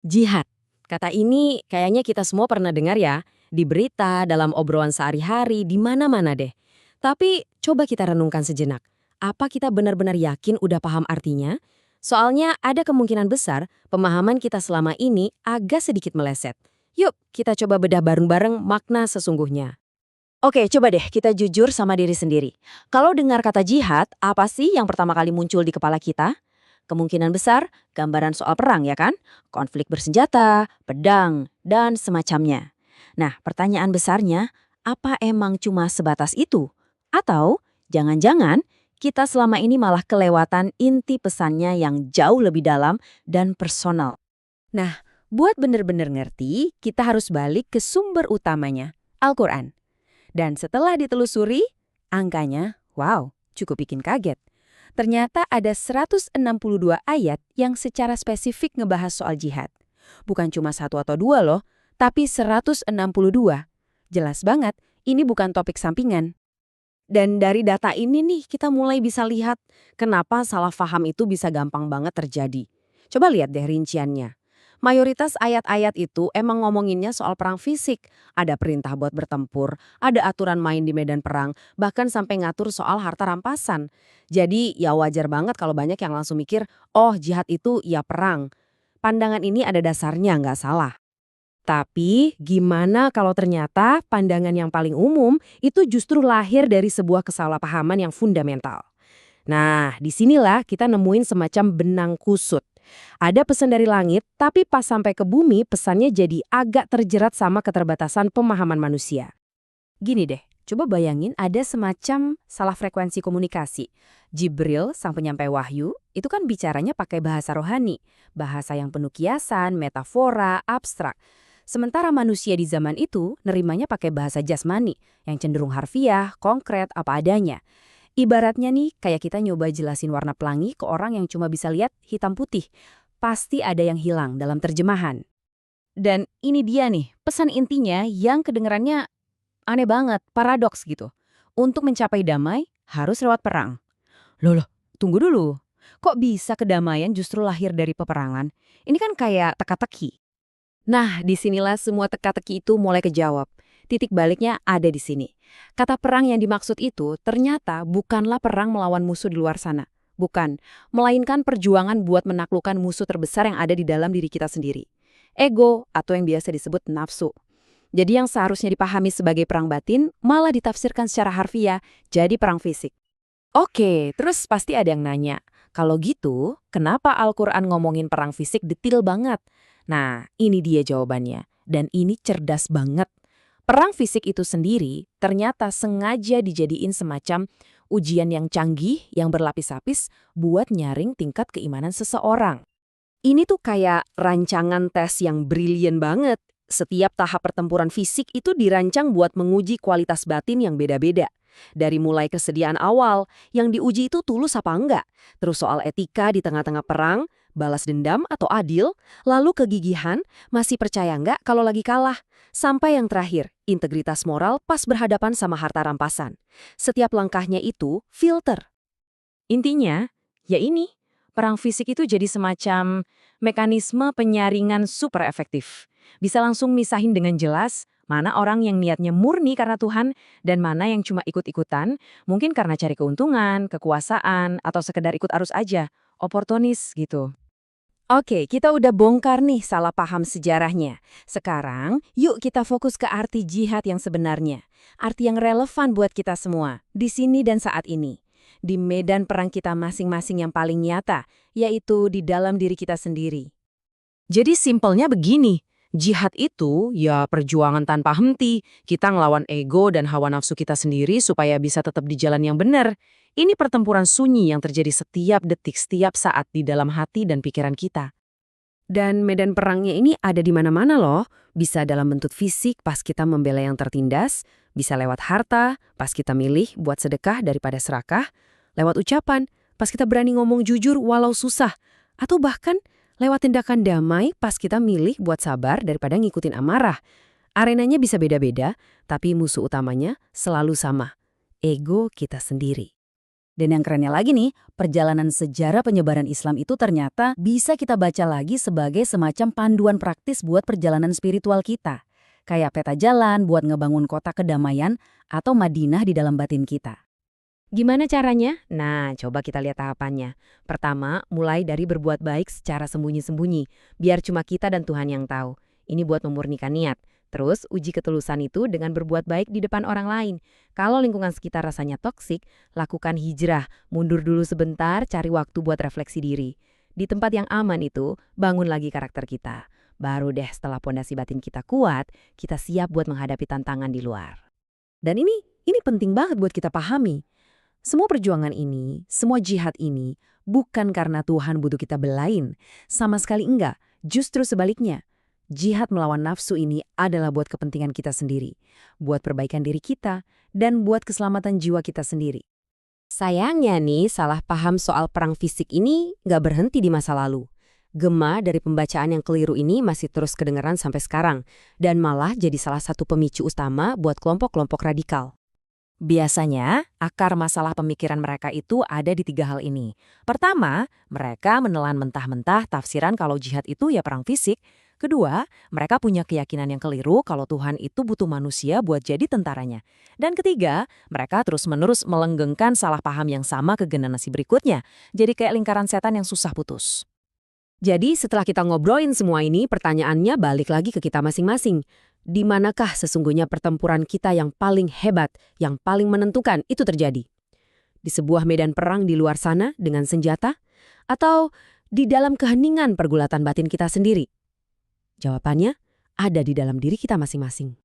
Jihad. Kata ini kayaknya kita semua pernah dengar ya, di berita, dalam obrolan sehari-hari, di mana-mana deh. Tapi coba kita renungkan sejenak. Apa kita benar-benar yakin udah paham artinya? Soalnya ada kemungkinan besar pemahaman kita selama ini agak sedikit meleset. Yuk, kita coba bedah bareng-bareng makna sesungguhnya. Oke, coba deh kita jujur sama diri sendiri. Kalau dengar kata jihad, apa sih yang pertama kali muncul di kepala kita? Kemungkinan besar, gambaran soal perang ya kan? Konflik bersenjata, pedang, dan semacamnya. Nah, pertanyaan besarnya, apa emang cuma sebatas itu? Atau, jangan-jangan, kita selama ini malah kelewatan inti pesannya yang jauh lebih dalam dan personal. Nah, buat bener-bener ngerti, kita harus balik ke sumber utamanya, Al-Quran. Dan setelah ditelusuri, angkanya, wow, cukup bikin kaget. Ternyata ada 162 ayat yang secara spesifik ngebahas soal jihad. Bukan cuma satu atau dua loh, tapi 162. Jelas banget, ini bukan topik sampingan. Dan dari data ini nih, kita mulai bisa lihat kenapa salah paham itu bisa gampang banget terjadi. Coba lihat deh rinciannya. Mayoritas ayat-ayat itu emang ngomonginnya soal perang fisik. Ada perintah buat bertempur, ada aturan main di medan perang, bahkan sampai ngatur soal harta rampasan. Jadi ya wajar banget kalau banyak yang langsung mikir, oh jihad itu ya perang. Pandangan ini ada dasarnya, nggak salah. Tapi gimana kalau ternyata pandangan yang paling umum itu justru lahir dari sebuah kesalahpahaman yang fundamental? Nah, disinilah kita nemuin semacam benang kusut. Ada pesan dari langit, tapi pas sampai ke bumi pesannya jadi agak terjerat sama keterbatasan pemahaman manusia. Gini deh, coba bayangin ada semacam salah frekuensi komunikasi. Jibril, sang penyampai wahyu, itu kan bicaranya pakai bahasa rohani, bahasa yang penuh kiasan, metafora, abstrak. Sementara manusia di zaman itu nerimanya pakai bahasa jasmani, yang cenderung harfiah, konkret, apa adanya. Ibaratnya nih, kayak kita nyoba jelasin warna pelangi ke orang yang cuma bisa lihat hitam putih. Pasti ada yang hilang dalam terjemahan. Dan ini dia nih, pesan intinya yang kedengerannya aneh banget, paradoks gitu. Untuk mencapai damai, harus lewat perang. Loh, tunggu dulu. Kok bisa kedamaian justru lahir dari peperangan? Ini kan kayak teka-teki. Nah, disinilah semua teka-teki itu mulai kejawab. Titik baliknya ada di sini. Kata perang yang dimaksud itu ternyata bukanlah perang melawan musuh di luar sana. Bukan, melainkan perjuangan buat menaklukkan musuh terbesar yang ada di dalam diri kita sendiri. Ego, atau yang biasa disebut nafsu. Jadi yang seharusnya dipahami sebagai perang batin, malah ditafsirkan secara harfiah jadi perang fisik. Oke, terus pasti ada yang nanya, kalau gitu, kenapa Al-Quran ngomongin perang fisik detail banget? Nah, ini dia jawabannya. Dan ini cerdas banget. Perang fisik itu sendiri ternyata sengaja dijadiin semacam ujian yang canggih, yang berlapis-lapis buat nyaring tingkat keimanan seseorang. Ini tuh kayak rancangan tes yang brilian banget. Setiap tahap pertempuran fisik itu dirancang buat menguji kualitas batin yang beda-beda. Dari mulai kesediaan awal, yang diuji itu tulus apa enggak. Terus soal etika di tengah-tengah perang, balas dendam atau adil, lalu kegigihan, masih percaya enggak kalau lagi kalah. Sampai yang terakhir, integritas moral pas berhadapan sama harta rampasan. Setiap langkahnya itu filter. Intinya, ya ini, perang fisik itu jadi semacam mekanisme penyaringan super efektif. Bisa langsung misahin dengan jelas mana orang yang niatnya murni karena Tuhan dan mana yang cuma ikut-ikutan, mungkin karena cari keuntungan, kekuasaan, atau sekedar ikut arus aja, oportunis gitu. Oke, kita udah bongkar nih salah paham sejarahnya. Sekarang, yuk kita fokus ke arti jihad yang sebenarnya. Arti yang relevan buat kita semua, di sini dan saat ini. Di medan perang kita masing-masing yang paling nyata, yaitu di dalam diri kita sendiri. Jadi simpelnya begini, jihad itu ya perjuangan tanpa henti. Kita ngelawan ego dan hawa nafsu kita sendiri supaya bisa tetap di jalan yang benar. Ini pertempuran sunyi yang terjadi setiap detik, setiap saat di dalam hati dan pikiran kita. Dan medan perangnya ini ada di mana-mana loh. Bisa dalam bentuk fisik pas kita membela yang tertindas, bisa lewat harta pas kita milih buat sedekah daripada serakah, lewat ucapan pas kita berani ngomong jujur walau susah, atau bahkan lewat tindakan damai pas kita milih buat sabar daripada ngikutin amarah. Arenanya bisa beda-beda, tapi musuh utamanya selalu sama, ego kita sendiri. Dan yang kerennya lagi nih, perjalanan sejarah penyebaran Islam itu ternyata bisa kita baca lagi sebagai semacam panduan praktis buat perjalanan spiritual kita. Kayak peta jalan buat ngebangun kota kedamaian atau Madinah di dalam batin kita. Gimana caranya? Nah, coba kita lihat tahapannya. Pertama, mulai dari berbuat baik secara sembunyi-sembunyi, biar cuma kita dan Tuhan yang tahu. Ini buat memurnikan niat. Terus, uji ketulusan itu dengan berbuat baik di depan orang lain. Kalau lingkungan sekitar rasanya toksik, lakukan hijrah, mundur dulu sebentar, cari waktu buat refleksi diri. Di tempat yang aman itu, bangun lagi karakter kita. Baru deh setelah pondasi batin kita kuat, kita siap buat menghadapi tantangan di luar. Dan ini penting banget buat kita pahami. Semua perjuangan ini, semua jihad ini, bukan karena Tuhan butuh kita belain. Sama sekali enggak, justru sebaliknya. Jihad melawan nafsu ini adalah buat kepentingan kita sendiri, buat perbaikan diri kita, dan buat keselamatan jiwa kita sendiri. Sayangnya nih, salah paham soal perang fisik ini nggak berhenti di masa lalu. Gema dari pembacaan yang keliru ini masih terus kedengeran sampai sekarang, dan malah jadi salah satu pemicu utama buat kelompok-kelompok radikal. Biasanya, akar masalah pemikiran mereka itu ada di 3 hal ini. Pertama, mereka menelan mentah-mentah tafsiran kalau jihad itu ya perang fisik. Kedua, mereka punya keyakinan yang keliru kalau Tuhan itu butuh manusia buat jadi tentaranya. Dan ketiga, mereka terus-menerus melenggengkan salah paham yang sama ke generasi berikutnya. Jadi kayak lingkaran setan yang susah putus. Jadi setelah kita ngobrolin semua ini, pertanyaannya balik lagi ke kita masing-masing. Di manakah sesungguhnya pertempuran kita yang paling hebat, yang paling menentukan itu terjadi? Di sebuah medan perang di luar sana dengan senjata? Atau di dalam keheningan pergulatan batin kita sendiri? Jawabannya ada di dalam diri kita masing-masing.